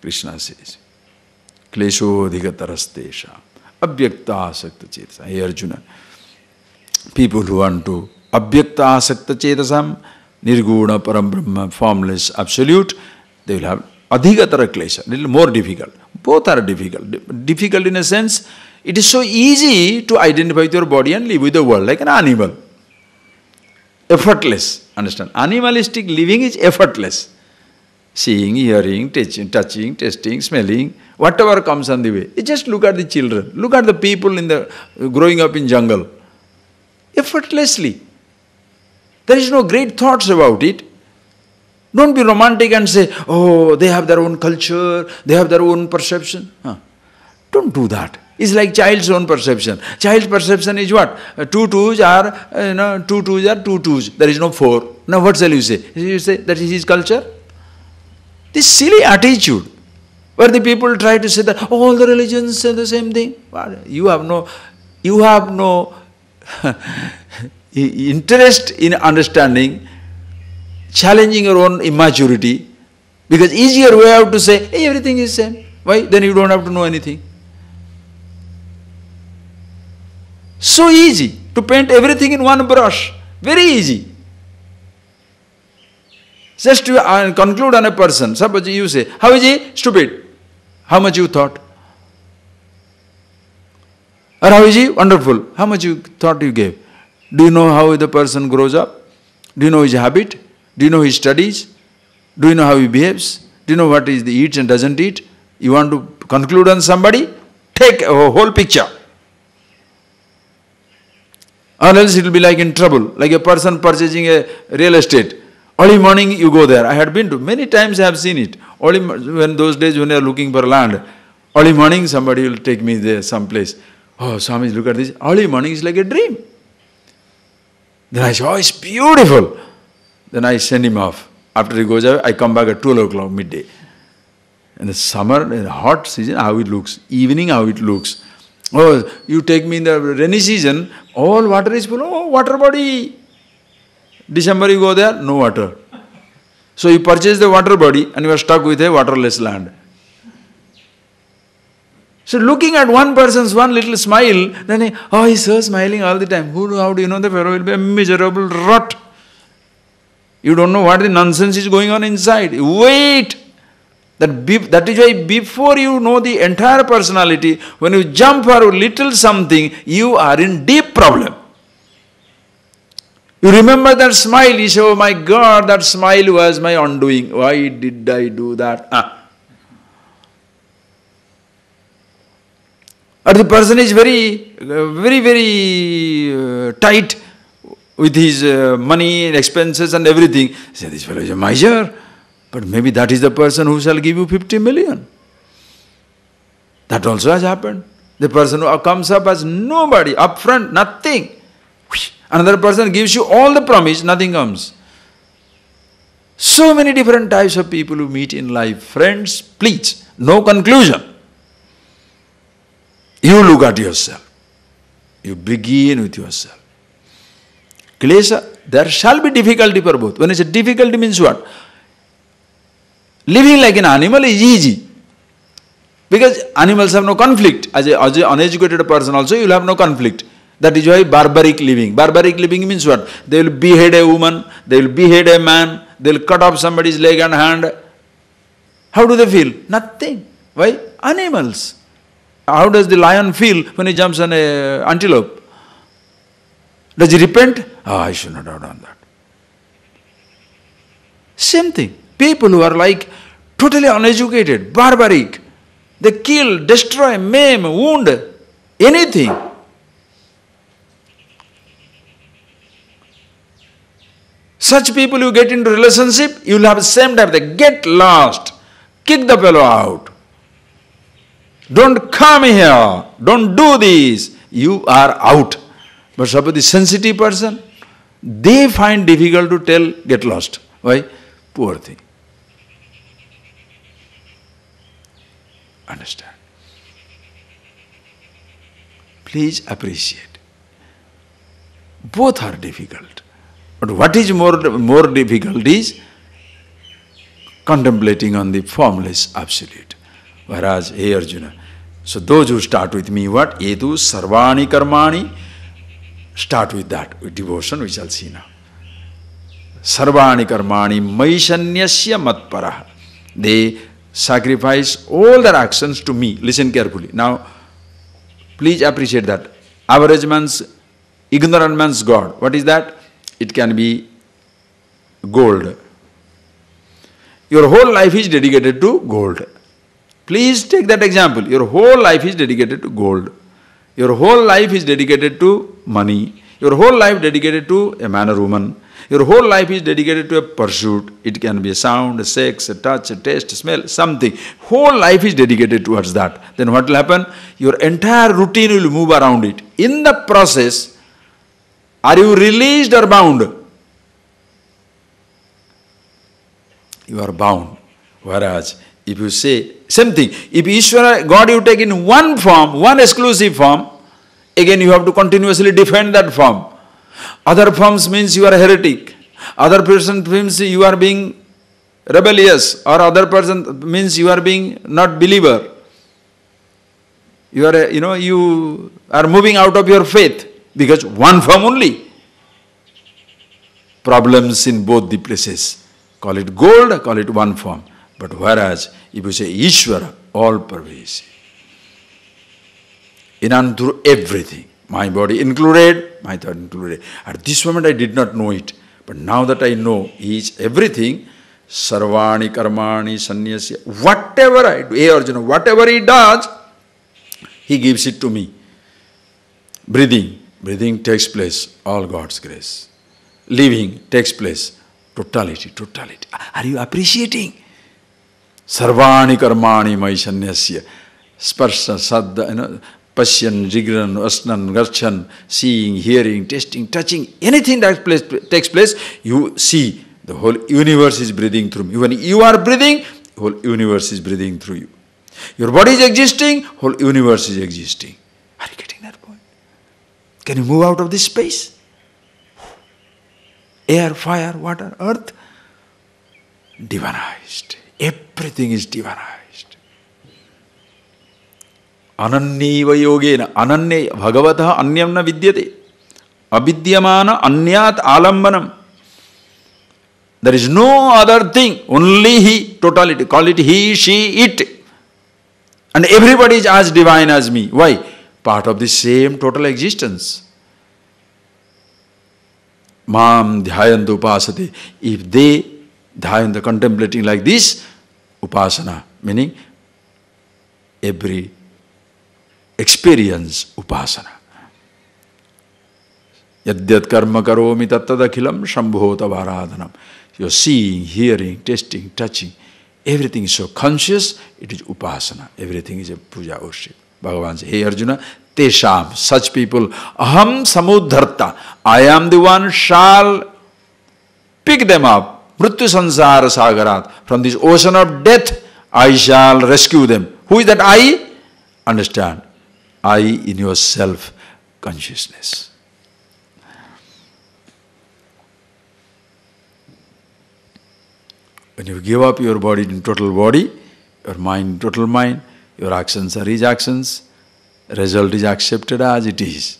Krishna says, Kleshodhigatarastesha, Abhyakta Asakta Chetasa. Hey Arjuna, people who want to Abhyakta Asakta Chetasam, Nirguna Param Brahma, formless, absolute, they will have Adhigatara Klesha, little more difficult. Both are difficult. Difficult in a sense, it is so easy to identify with your body and live with the world like an animal. Effortless, understand? Animalistic living is effortless. Seeing, hearing, touching, tasting, smelling, whatever comes on the way. You just look at the children, look at the people growing up in jungle. Effortlessly. There is no great thoughts about it. Don't be romantic and say, oh, they have their own culture, they have their own perception. Don't do that. It's like child's own perception. Child's perception is what? Two twos are two twos. There is no four. Now what shall you say? You say that is his culture? This silly attitude, where the people try to say that all the religions say the same thing. You have no interest in understanding, challenging your own immaturity, because easier way out to say, hey, everything is same. Why? Then you don't have to know anything. So easy to paint everything in one brush. Very easy. Just to conclude on a person, suppose you say, how is he? Stupid. How much you thought? Or how is he? Wonderful. How much you thought you gave? Do you know how the person grows up? Do you know his habit? Do you know his studies? Do you know how he behaves? Do you know what he eats and doesn't eat? You want to conclude on somebody? Take a whole picture. Or else it will be like in trouble, like a person purchasing a real estate. Early morning you go there. I had been to, many times I have seen it. When those days when you are looking for land, early morning somebody will take me there someplace. Oh, Swami, look at this. Early morning is like a dream. Then I say, oh, it's beautiful. Then I send him off. After he goes away, I come back at 12 o'clock midday. In the summer, in the hot season, how it looks. Evening, how it looks. Oh, you take me in the rainy season, all water is full. Oh, water body. December you go there, no water. So you purchase the water body and you are stuck with a waterless land. So looking at one person's one little smile, then oh, he's so smiling all the time. How do you know the fellow will be a miserable rot? You don't know what the nonsense is going on inside. Wait! That is why before you know the entire personality, when you jump for a little something, you are in deep problem. You remember that smile, you say, oh my God, that smile was my undoing. Why did I do that? Or the person is very tight with his money and expenses and everything. You say, this fellow is a miser. But maybe that is the person who shall give you 50 million. That also has happened. The person who comes up as nobody, upfront, nothing. Another person gives you all the promise, nothing comes. So many different types of people who meet in life. Friends, please, no conclusion. You look at yourself. You begin with yourself. Klesha, there shall be difficulty for both. When I say difficulty means what? Living like an animal is easy. Because animals have no conflict. As an uneducated person also, you will have no conflict. That is why barbaric living. Barbaric living means what? They will behead a woman, they will behead a man, they will cut off somebody's leg and hand. How do they feel? Nothing. Why? Animals. How does the lion feel when he jumps on an antelope? Does he repent? Oh, I should not have done that. Same thing. People who are like totally uneducated, barbaric, they kill, destroy, maim, wound, anything. Such people you get into relationship, you will have the same type, they get lost, kick the fellow out. Don't come here, don't do this, you are out. But suppose the sensitive person, they find difficult to tell, get lost. Why? Poor thing. Understand? Please appreciate. Both are difficult. But what is more difficult is contemplating on the formless absolute. Whereas, hey Arjuna, so those who start with me, what? Etu sarvani karmani, start with that, with devotion, we shall see now. Sarvani karmani maishanyasya matparah. They sacrifice all their actions to me. Listen carefully. Now, please appreciate that. Average man's, ignorant man's God. What is that? It can be gold. Your whole life is dedicated to gold. Please take that example. Your whole life is dedicated to gold. Your whole life is dedicated to money. Your whole life dedicated to a man or woman. Your whole life is dedicated to a pursuit. It can be a sound, a sex, a touch, a taste, a smell, something. Whole life is dedicated towards that. Then what will happen? Your entire routine will move around it. In the process, are you released or bound? You are bound. Whereas, if you say, same thing, if Ishvara, God you take in one form, one exclusive form, again you have to continuously defend that form. Other forms means you are a heretic. Other person means you are being rebellious. Or other person means you are being not believer. You are, you are moving out of your faith. Because one form only. Problems in both the places. Call it gold, call it one form. But whereas, if you say Ishvara, all pervasive. In and through everything. My body included, my thought included. At this moment I did not know it. But now that I know He is everything, sarvani karmani sanyasya, whatever I do, hey Arjuna, whatever He does, He gives it to me. Breathing takes place, all God's grace. Living takes place, totality. Are you appreciating? Sarvani karmani maishanyasya, sparsha, saddha, Pashyan, Jigran, Asnan, Garchan, seeing, hearing, tasting, touching, anything that takes place, you see the whole universe is breathing through me. When you are breathing, the whole universe is breathing through you. Your body is existing, whole universe is existing. Are you getting that point? Can you move out of this space? Air, fire, water, earth, divinized. Everything is divinized. Ananyeva yogena, ananya bhagavata anyam na vidyate. Avidyamana anyat alambanam. There is no other thing, only He, totality. Call it He, She, It. And everybody is as divine as me. Why? Part of the same total existence. Mam dhyayantu upasate. If they dhyayantu contemplating like this, upasana, meaning every experience upasana. Yadyat karma karomi tattadakhilam shambhota varadhanam. You are seeing, hearing, tasting, touching. Everything is so conscious, it is upasana. Everything is a puja worship. Bhagavan says, hey Arjuna, tesham, such people, aham samudharta. I am the one shall pick them up. Mrityu sansara sagarat. From this ocean of death, I shall rescue them. Who is that I? Understand. I in your self-consciousness. When you give up your body in total body, your mind in total mind, your actions are His actions, result is accepted as it is.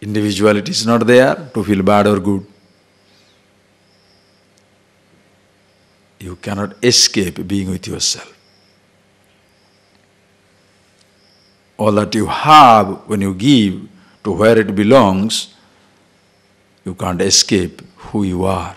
Individuality is not there to feel bad or good. You cannot escape being with yourself. All that you have, when you give to where it belongs, you can't escape who you are.